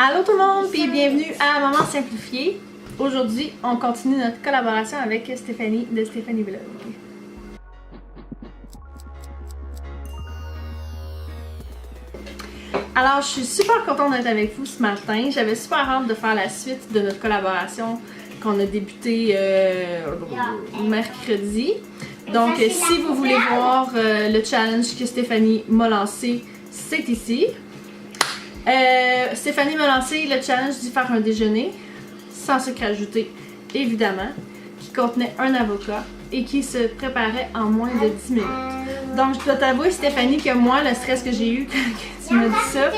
Allô tout le monde, puis bienvenue à Maman Simplifiée. Aujourd'hui, on continue notre collaboration avec Stéphanie de Stéphanie Vlog. Alors, je suis super contente d'être avec vous ce matin. J'avais super hâte de faire la suite de notre collaboration qu'on a débuté mercredi. Donc, si vous voulez voir le challenge que Stéphanie m'a lancé, c'est ici. Stéphanie m'a lancé le challenge d'y faire un déjeuner, sans sucre ajouté, évidemment, qui contenait un avocat et qui se préparait en moins de 10 minutes. Donc, je dois t'avouer, Stéphanie, que moi, le stress que j'ai eu quand tu m'as dit ça,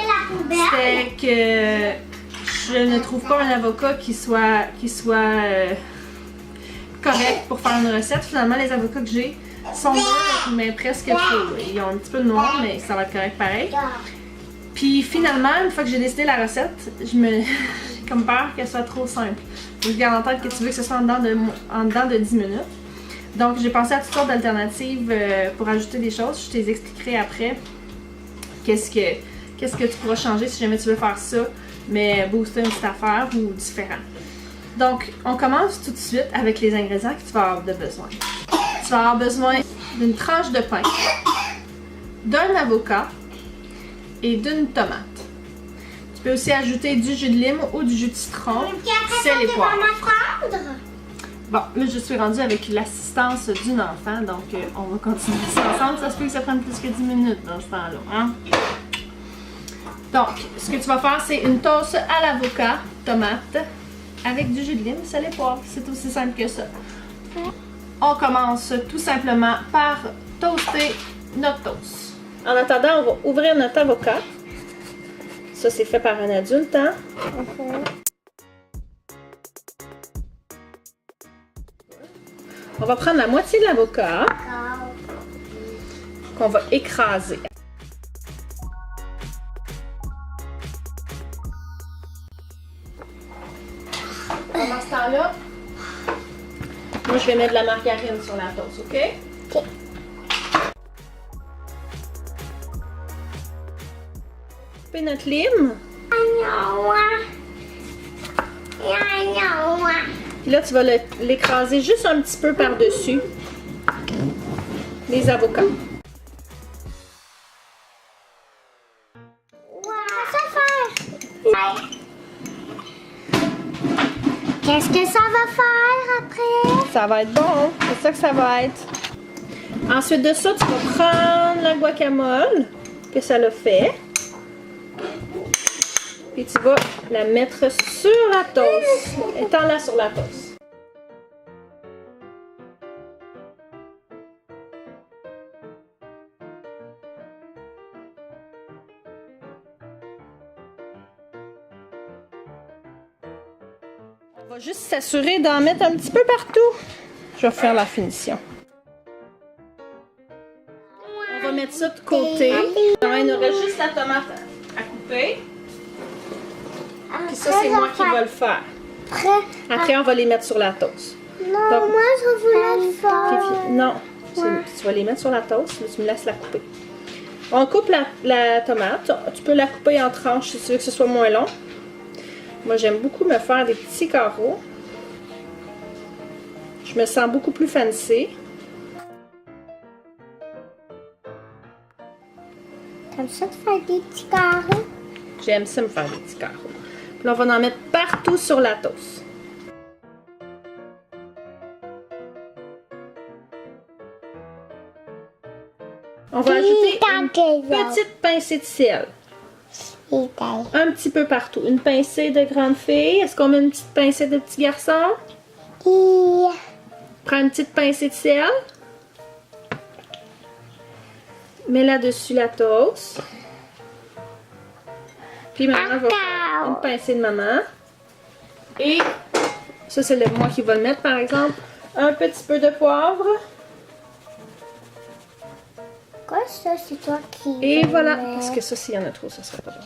c'était que je ne trouve pas un avocat qui soit correct pour faire une recette. Finalement, les avocats que j'ai sont noirs, mais presque faux. Ils ont un petit peu de noir, mais ça va être correct pareil. Puis finalement, une fois que j'ai décidé la recette, j'ai comme peur qu'elle soit trop simple. Je garde en tête que tu veux que ce soit en dedans de 10 minutes. Donc j'ai pensé à toutes sortes d'alternatives pour ajouter des choses. Je t'expliquerai après qu'est-ce que tu pourras changer si jamais tu veux faire ça, mais booster une petite affaire ou différent. Donc on commence tout de suite avec les ingrédients que tu vas avoir besoin. Tu vas avoir besoin d'une tranche de pain, d'un avocat, et d'une tomate. Tu peux aussi ajouter du jus de lime ou du jus de citron, sel et poivre. Bon, là je suis rendue avec l'assistance d'une enfant, donc on va continuer ça ensemble. Ça se peut que ça prenne plus que 10 minutes dans ce temps-là. Hein? Donc, ce que tu vas faire, c'est une toast à l'avocat, tomate, avec du jus de lime, sel et poivre. C'est aussi simple que ça. On commence tout simplement par toaster notre toast. En attendant, on va ouvrir notre avocat. Ça, c'est fait par un adulte, hein? On va prendre la moitié de l'avocat qu'on va écraser. Pendant ce temps-là, moi, je vais mettre de la margarine sur la toast, OK? OK. Notre lime. Puis là, tu vas l'écraser juste un petit peu par-dessus les avocats. Qu'est-ce que ça va faire après? Ça va être bon, c'est ça que ça va être. Ensuite de ça, tu vas prendre la guacamole que ça l'a fait. Puis tu vas la mettre sur la toast. Étends-la sur la toast. On va juste s'assurer d'en mettre un petit peu partout. Je vais faire la finition. On va mettre ça de côté. Il nous reste juste la tomate à couper. Puis ça, c'est moi qui vais le faire. Après, on va les mettre sur la toast. Non, donc, moi, je voulais le faire. Non, tu vas les mettre sur la toast, mais tu me laisses la couper. On coupe la tomate. Tu peux la couper en tranches si tu veux que ce soit moins long. Moi, j'aime beaucoup me faire des petits carreaux. Je me sens beaucoup plus fancy. T'aimes ça de faire des petits carreaux? J'aime ça me faire des petits carreaux. Puis là, on va en mettre partout sur la toast. On va ajouter une petite pincée de sel. Un petit peu partout. Une pincée de grande fille. Est-ce qu'on met une petite pincée de petit garçon? Prends une petite pincée de sel. Mets là-dessus la toast. Puis maintenant, je vais faire une pincée de maman. Et ça, c'est moi qui va le mettre, par exemple. Un petit peu de poivre. Quoi, ça, c'est toi qui... Et voilà. Parce que ça, s'il y en a trop, ça serait pas bon.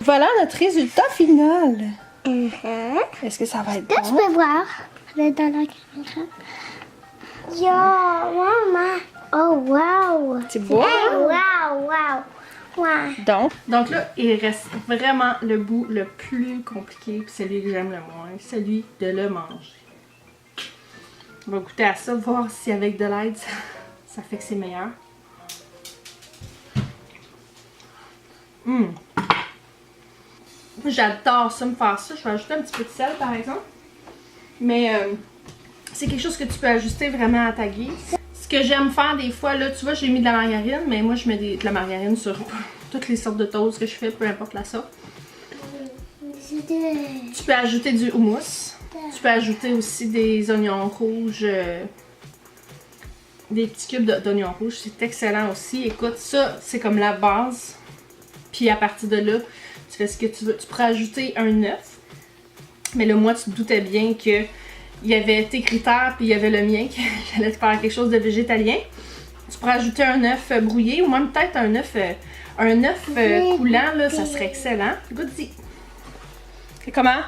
Voilà notre résultat final. Est-ce que ça va être bon? Là, tu peux voir. Dans la caméra. Yo, maman. Oh, wow. C'est beau, hein? Wow, wow. Ouais. Donc là, il reste vraiment le bout le plus compliqué, puis celui que j'aime le moins, celui de le manger. On va goûter à ça, voir si avec de l'aide, ça fait que c'est meilleur. J'adore ça, me faire ça. Je vais ajouter un petit peu de sel, par exemple. Mais c'est quelque chose que tu peux ajuster vraiment à ta guise. Ce que j'aime faire des fois, là, tu vois, j'ai mis de la margarine, mais moi, je mets de la margarine sur toutes les sortes de toasts que je fais, peu importe la sorte. Tu peux ajouter du houmous. Tu peux ajouter aussi des oignons rouges, des petits cubes d'oignons rouges. C'est excellent aussi. Écoute, ça, c'est comme la base. Puis à partir de là, tu fais ce que tu veux. Tu pourrais ajouter un œuf. Mais là, moi, tu te doutais bien que il y avait tes critères, puis il y avait le mien, que j'allais te faire quelque chose de végétalien. Tu pourrais ajouter un œuf brouillé, ou même peut-être un œuf coulant, là, ça serait excellent. Goûte-y. C'est comment?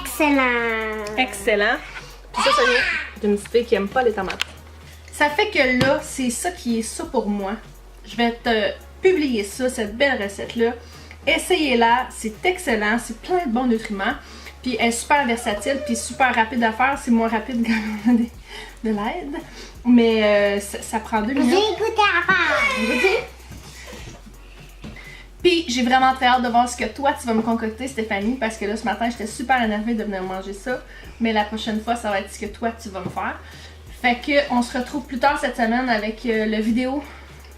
Excellent. Excellent. Puis ça vient d'une petite fille qui aime pas les tomates. Ça fait que là, c'est ça qui est ça pour moi. Je vais te publier ça, cette belle recette-là. Essayez-la, c'est excellent, c'est plein de bons nutriments. Puis elle est super versatile, puis super rapide à faire. C'est moins rapide quand on a de l'aide. Mais ça prend 2 minutes. J'ai goûté à faire. Puis j'ai vraiment très hâte de voir ce que toi tu vas me concocter, Stéphanie, parce que là ce matin j'étais super énervée de venir manger ça. Mais la prochaine fois, ça va être ce que toi tu vas me faire. Fait que on se retrouve plus tard cette semaine avec la vidéo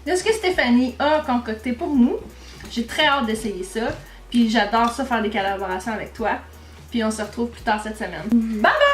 de ce que Stéphanie a concocté pour nous. J'ai très hâte d'essayer ça. Puis j'adore ça, faire des collaborations avec toi. Puis on se retrouve plus tard cette semaine. Bye bye!